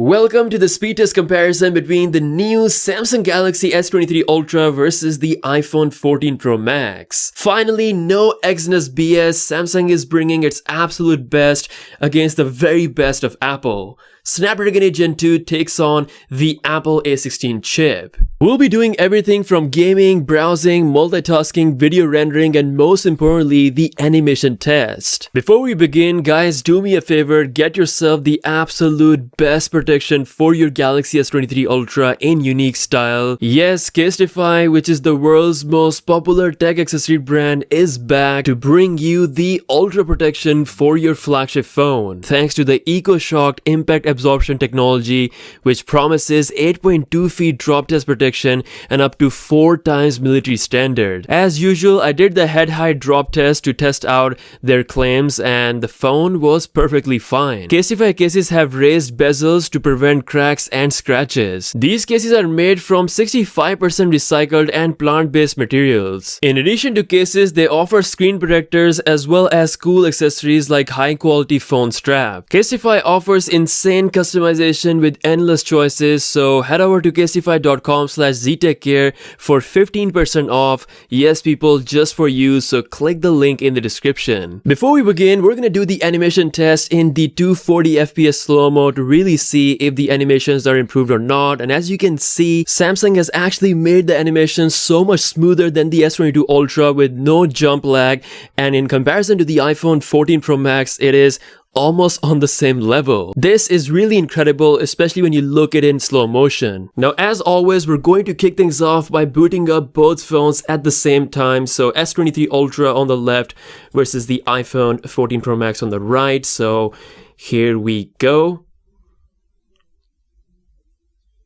Welcome to the speed test comparison between the new Samsung Galaxy S23 Ultra versus the iPhone 14 Pro Max. Finally, no Exynos BS, Samsung is bringing its absolute best against the very best of Apple. Snapdragon 8 Gen 2 takes on the Apple A16 chip. We'll be doing everything from gaming, browsing, multitasking, video rendering, and most importantly, the animation test. Before we begin, guys, do me a favor, get yourself the absolute best protection for your Galaxy S23 Ultra in unique style. Yes, Casetify, which is the world's most popular tech accessory brand, is back to bring you the Ultra protection for your flagship phone. Thanks to the EcoShock Impact Absorption technology, which promises 8.2 feet drop test protection and up to 4 times military standard. As usual, I did the head height drop test to test out their claims and the phone was perfectly fine. Casetify cases have raised bezels to prevent cracks and scratches. These cases are made from 65% recycled and plant-based materials. In addition to cases, they offer screen protectors as well as cool accessories like high-quality phone strap. Casetify offers insane customization with endless choices, so head over to casetify.com/ztechcare for 15% off. Yes, people, just for you, so click the link in the description. Before we begin, we're gonna do the animation test in the 240 FPS slow-mo to really see if the animations are improved or not. And as you can see, Samsung has actually made the animations so much smoother than the S22 Ultra with no jump lag, and in comparison to the iPhone 14 Pro Max, it is almost on the same level. This is really incredible, especially when you look at it in slow motion. Now, as always, we're going to kick things off by booting up both phones at the same time. So S23 Ultra on the left versus the iPhone 14 Pro Max on the right. So here we go.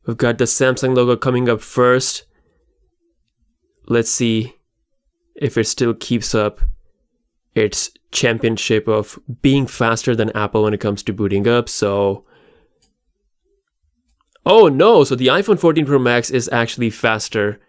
We've got the Samsung logo coming up first. Let's see if it still keeps up its championship of being faster than Apple when it comes to booting up. So, oh no, so the iPhone 14 Pro Max is actually faster,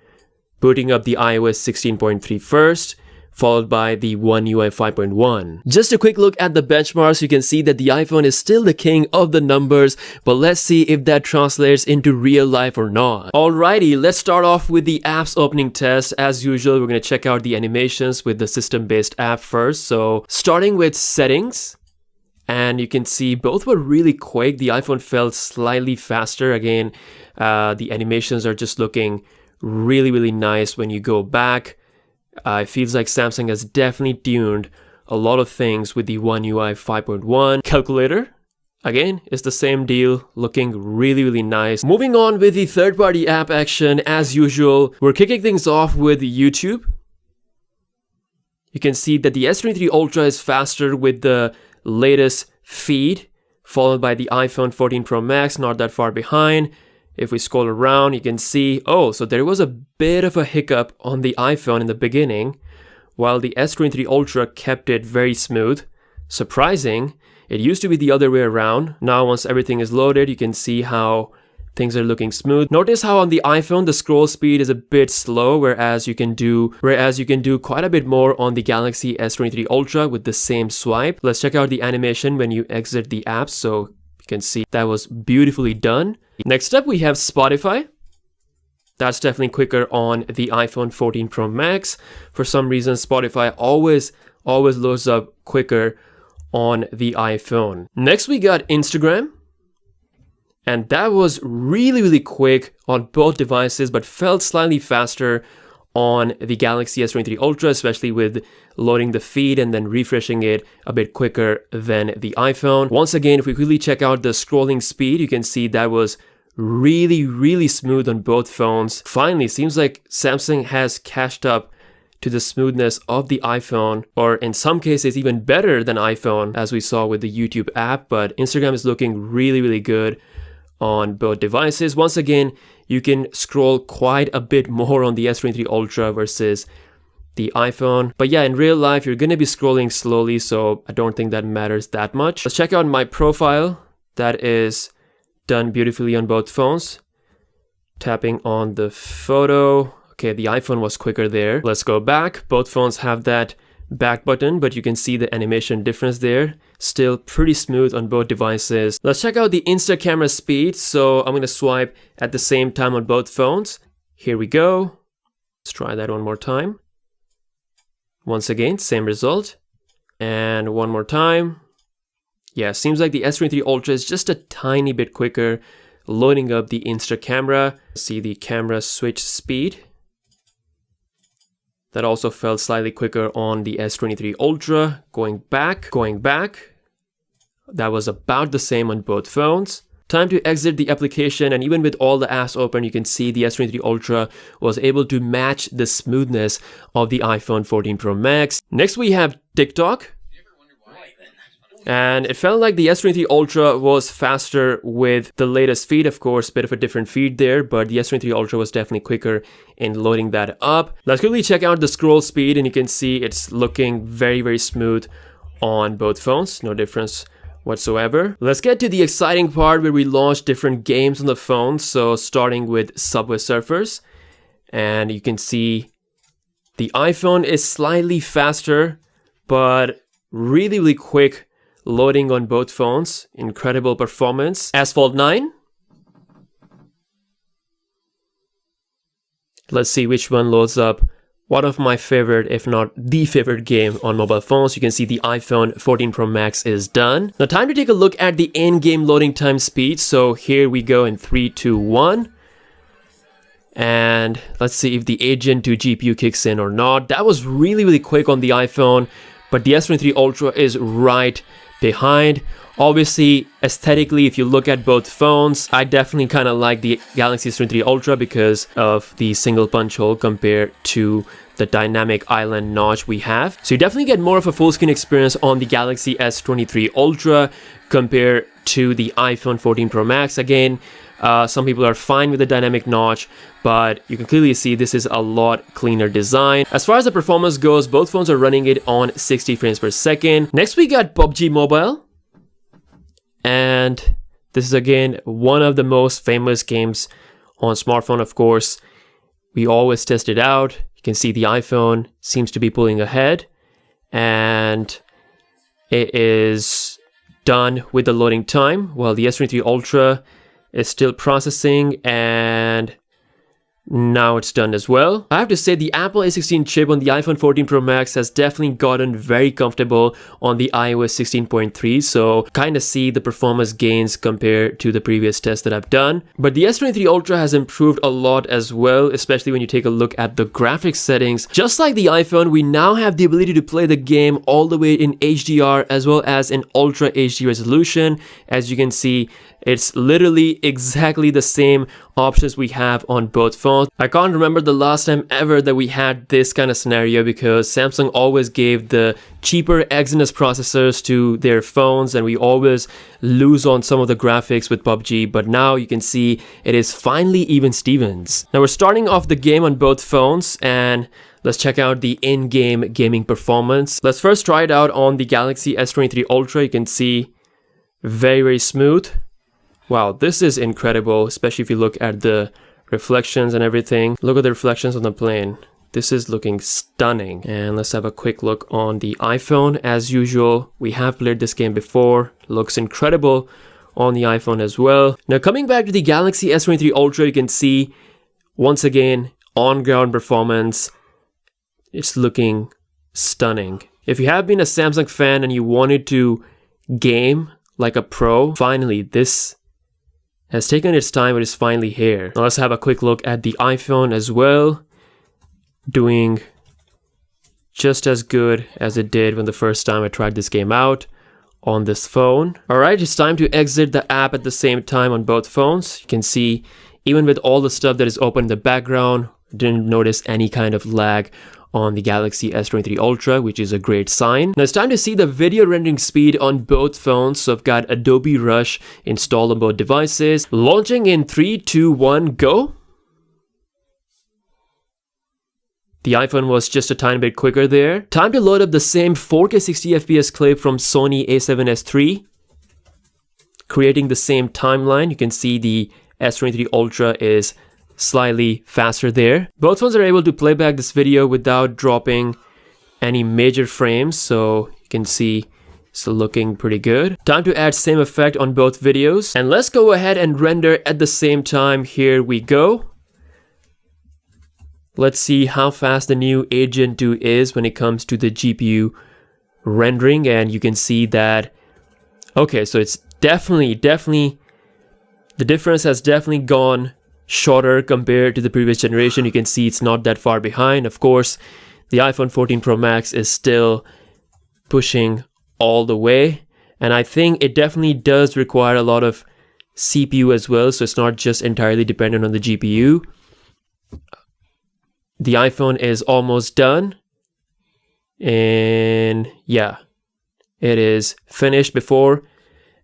booting up the iOS 16.3 first, followed by the One UI 5.1. Just a quick look at the benchmarks, you can see that the iPhone is still the king of the numbers, but let's see if that translates into real life or not. Alrighty, let's start off with the apps opening test. As usual, we're going to check out the animations with the system-based app first. So starting with settings, and you can see both were really quick. The iPhone felt slightly faster. Again, the animations are just looking really nice when you go back. It feels like Samsung has definitely tuned a lot of things with the One UI 5.1. Calculator, again, is the same deal, looking really nice. Moving on with the third-party app action, as usual, we're kicking things off with YouTube. You can see that the S23 Ultra is faster with the latest feed, followed by the iPhone 14 Pro Max, not that far behind. If we scroll around, you can see, oh, so there was a bit of a hiccup on the iPhone in the beginning, while the S23 Ultra kept it very smooth. Surprising, it used to be the other way around. Now, once everything is loaded, you can see how things are looking smooth. Notice how on the iPhone, the scroll speed is a bit slow, whereas you can do quite a bit more on the Galaxy S23 Ultra with the same swipe. Let's check out the animation when you exit the app. So you can see that was beautifully done. Next up, we have Spotify. That's definitely quicker on the iPhone 14 Pro Max. For some reason, Spotify always loads up quicker on the iPhone. Next, we got Instagram. And that was really quick on both devices, but felt slightly faster on the Galaxy S23 Ultra, especially with loading the feed and then refreshing it a bit quicker than the iPhone. Once again, if we quickly check out the scrolling speed, you can see that was really smooth on both phones. Finally, seems like Samsung has catched up to the smoothness of the iPhone, or in some cases even better than iPhone, as we saw with the YouTube app. But Instagram is looking really good on both devices. Once again, you can scroll quite a bit more on the S23 Ultra versus the iPhone. But yeah, in real life, you're going to be scrolling slowly, so I don't think that matters that much. Let's check out my profile. That is done beautifully on both phones. Tapping on the photo. Okay, the iPhone was quicker there. Let's go back. Both phones have that back button, but you can see the animation difference there. still pretty smooth on both devices. Let's check out the Insta camera speed. So I'm going to swipe at the same time on both phones. Here we go. Let's try that one more time. Once again, same result. And one more time. Yeah, seems like the S23 Ultra is just a tiny bit quicker loading up the Insta camera. See the camera switch speed. That also felt slightly quicker on the S23 Ultra. Going back. That was about the same on both phones. Time to exit the application, and even with all the apps open, you can see the S23 Ultra was able to match the smoothness of the iPhone 14 Pro Max. Next we have TikTok. And it felt like the S23 Ultra was faster with the latest feed. Of course, bit of a different feed there, but the S23 Ultra was definitely quicker in loading that up. Let's quickly check out the scroll speed, and you can see it's looking very, very smooth on both phones. No difference whatsoever. Let's get to the exciting part where we launch different games on the phone. So starting with Subway Surfers, and you can see the iPhone is slightly faster, but really, really quick loading on both phones. Incredible performance. Asphalt 9. Let's see which one loads up. One of my favorite, if not the favorite game on mobile phones. You can see the iPhone 14 Pro Max is done. Now time to take a look at the in-game loading time speed. So here we go in 3, 2, 1. And let's see if the Agent 2 GPU kicks in or not. That was really, really quick on the iPhone, but the S23 Ultra is right behind. Obviously, aesthetically, if you look at both phones, I definitely kind of like the Galaxy S23 Ultra because of the single punch hole compared to the dynamic island notch we have. So you definitely get more of a full screen experience on the Galaxy S23 Ultra compared to the iPhone 14 Pro Max. Again, some people are fine with the dynamic notch, but you can clearly see this is a lot cleaner design. As far as the performance goes, both phones are running it on 60 frames per second. Next we got PUBG Mobile. And this is again one of the most famous games on smartphone, of course. We always test it out. You can see the iPhone seems to be pulling ahead, and it is done with the loading time, while the S23 Ultra is still processing, and now it's done as well. I have to say the Apple A16 chip on the iPhone 14 Pro Max has definitely gotten very comfortable on the iOS 16.3, so kind of see the performance gains compared to the previous test that I've done. But the S23 Ultra has improved a lot as well, especially when you take a look at the graphics settings. Just like the iPhone, we now have the ability to play the game all the way in HDR as well as in Ultra HD resolution. As you can see, it's literally exactly the same options we have on both phones. I can't remember the last time ever that we had this kind of scenario, because Samsung always gave the cheaper Exynos processors to their phones, and we always lose on some of the graphics with PUBG, but now you can see it is finally even Stevens. Now we're starting off the game on both phones, and let's check out the in-game gaming performance. Let's first try it out on the Galaxy S23 Ultra. You can see very, very smooth. Wow, this is incredible, especially if you look at the reflections and everything. Look at the reflections on the plane. This is looking stunning. And let's have a quick look on the iPhone. As usual, we have played this game before. Looks incredible on the iPhone as well. Now coming back to the Galaxy S23 Ultra, you can see once again on-ground performance. It's looking stunning. If you have been a Samsung fan and you wanted to game like a pro, finally this has taken its time, but it's finally here. Now let's have a quick look at the iPhone as well. Doing just as good as it did when the first time I tried this game out on this phone. Alright, it's time to exit the app at the same time on both phones. You can see even with all the stuff that is open in the background, didn't notice any kind of lag on the Galaxy S23 Ultra, which is a great sign. Now it's time to see the video rendering speed on both phones. So I've got Adobe Rush installed on both devices. Launching in 3, 2, 1, go. The iPhone was just a tiny bit quicker there. Time to load up the same 4K 60fps clip from Sony a7S III. Creating the same timeline. You can see the S23 Ultra is slightly faster there. Both phones are able to play back this video without dropping any major frames, so you can see Still looking pretty good. Time to add same effect on both videos. And let's go ahead and render at the same time. Here we go. Let's see how fast the new Gen 2 is when it comes to the GPU rendering. And you can see that, okay, so it's definitely, the difference has definitely gone shorter compared to the previous generation. You can see it's not that far behind. Of course, the iPhone 14 Pro Max is still pushing all the way, and I think it definitely does require a lot of CPU as well, so it's not just entirely dependent on the GPU. The iPhone is almost done, and yeah, it is finished before,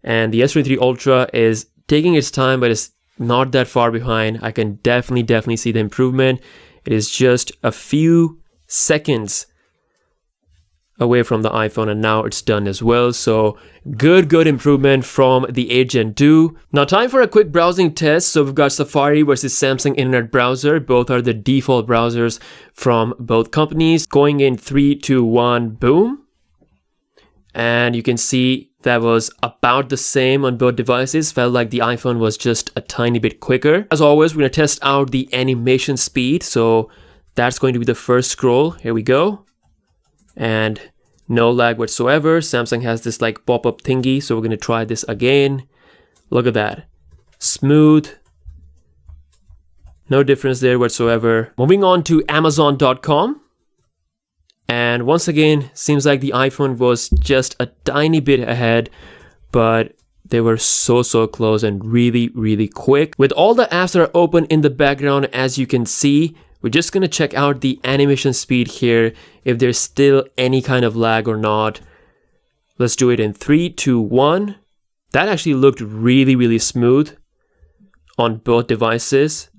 and the S23 Ultra is taking its time, but it's not that far behind. I can definitely see the improvement. It is just a few seconds away from the iPhone, and now it's done as well. So good improvement from the Gen 2. Now time for a quick browsing test. So we've got Safari versus Samsung Internet Browser. Both are the default browsers from both companies. Going in 3, 2, 1, boom. And you can see that was about the same on both devices. Felt like the iPhone was just a tiny bit quicker. As always, we're going to test out the animation speed. So that's going to be the first scroll. Here we go. And no lag whatsoever. Samsung has this like pop-up thingy, so we're gonna try this again. Look at that. Smooth. No difference there whatsoever. Moving on to Amazon.com. And once again, seems like the iPhone was just a tiny bit ahead, but they were so close and really quick. With all the apps that are open in the background, as you can see, we're just going to check out the animation speed here, if there's still any kind of lag or not. Let's do it in 3, 2, 1. That actually looked really smooth on both devices.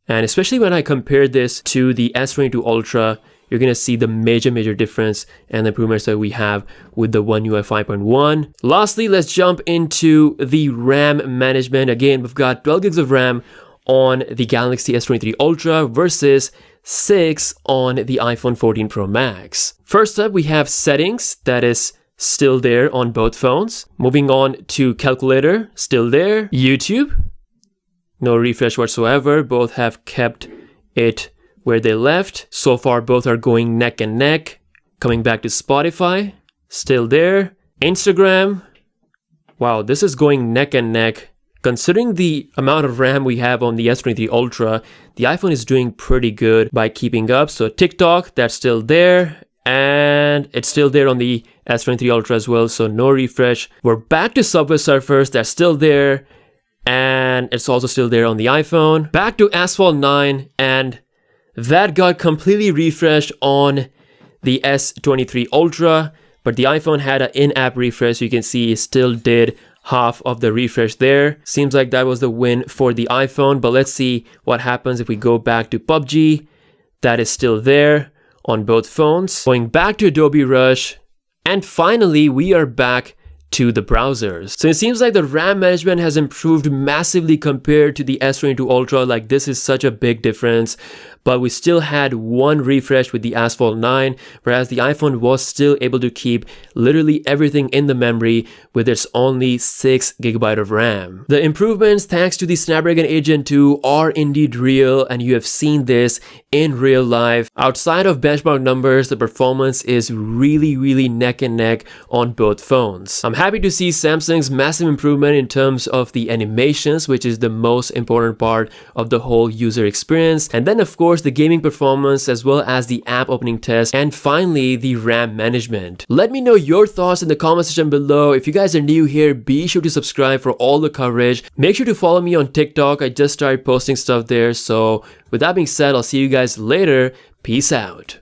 And especially when I compared this to the S22 Ultra, you're going to see the major difference and the improvements that we have with the One UI 5.1. Lastly, let's jump into the RAM management. Again, we've got 12 gigs of RAM on the Galaxy S23 Ultra versus 6 on the iPhone 14 Pro Max. First up, we have settings. That is still there on both phones. Moving on to calculator, still there. YouTube, no refresh whatsoever. Both have kept it where they left. So far, both are going neck and neck. Coming back to Spotify, still there. Instagram, wow, this is going neck and neck. Considering the amount of RAM we have on the S23 Ultra, the iPhone is doing pretty good by keeping up. So TikTok, that's still there, and it's still there on the S23 Ultra as well, so no refresh. We're back to Subway Surfers, that's still there, and it's also still there on the iPhone. Back to Asphalt 9, and that got completely refreshed on the S23 Ultra, but the iPhone had an in-app refresh. You can see it still did half of the refresh there. Seems like that was the win for the iPhone, but let's see what happens if we go back to PUBG. That is still there on both phones. Going back to Adobe Rush, and finally we are back to the browsers. So it seems like the RAM management has improved massively compared to the S22 Ultra. Like, this is such a big difference, but we still had one refresh with the Asphalt 9, whereas the iPhone was still able to keep literally everything in the memory with its only 6 GB of RAM. The improvements thanks to the Snapdragon Gen 2 are indeed real, and you have seen this in real life. Outside of benchmark numbers, the performance is really neck and neck on both phones. I'm happy to see Samsung's massive improvement in terms of the animations, which is the most important part of the whole user experience. And then of course the gaming performance, as well as the app opening test, and finally the RAM management. Let me know your thoughts in the comment section below. If you guys are new here, be sure to subscribe for all the coverage. Make sure to follow me on TikTok. I just started posting stuff there. So with that being said, I'll see you guys later. Peace out.